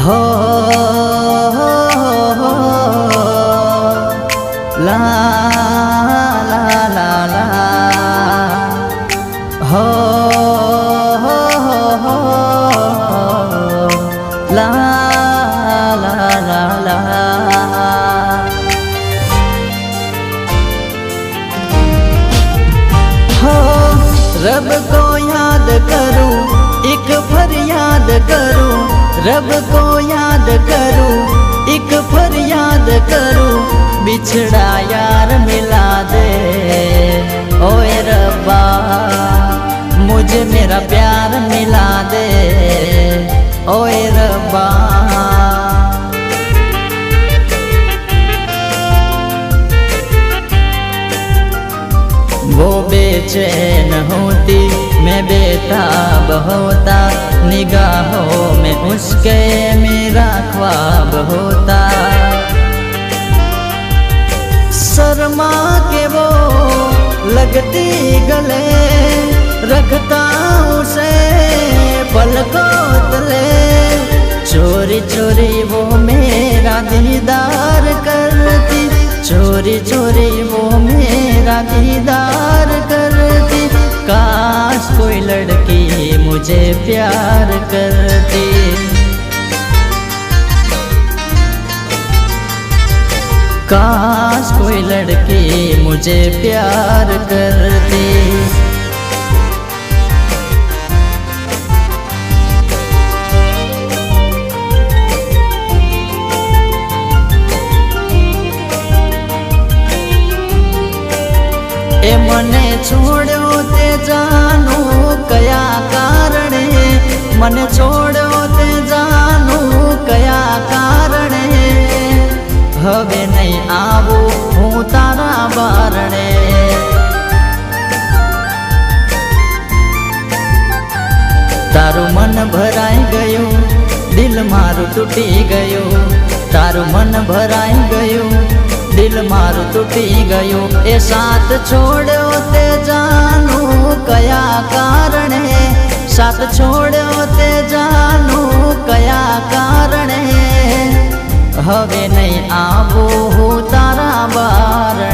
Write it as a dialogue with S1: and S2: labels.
S1: हो ला ला ला ला हो ला ला ला ला। हो रब को याद करूं, एक फरियाद करूं, रब को याद करूं, एक फरियाद करूं, बिछड़ा यार मिला दे। ओए रब्बा मुझे मेरा प्यार मिला दे। ओए रब्बा वो बेचैन होती मैं बेताब होता, निगाहों में उसके मेरा ख्वाब होता। शर्मा के वो लगती गले, रखता उसे पलकों तले। चोरी चोरी वो मेरा दीदार करती, चोरी चोरी वो मेरा दीदार करती। काश कोई लड़की मुझे प्यार करती। काश कोई लड़की मुझे प्यार करती। ए मने छोड़ो ते जानू कया कारणे, मने छोड़ो ते जानू कया कारणे। हवे नहीं आवू हूँ तारा बारणे। तारू मन भराई गयो, दिल मारू तूटी गयो। तारू मन भराई गयो, दिल मारू तूटी गयो। ए साथ छोड़ो ते जानू कया कारणे, साथ छोड़ो ते जानू कया कारणे। हवे नहीं आवू हूँ तारा बारणे।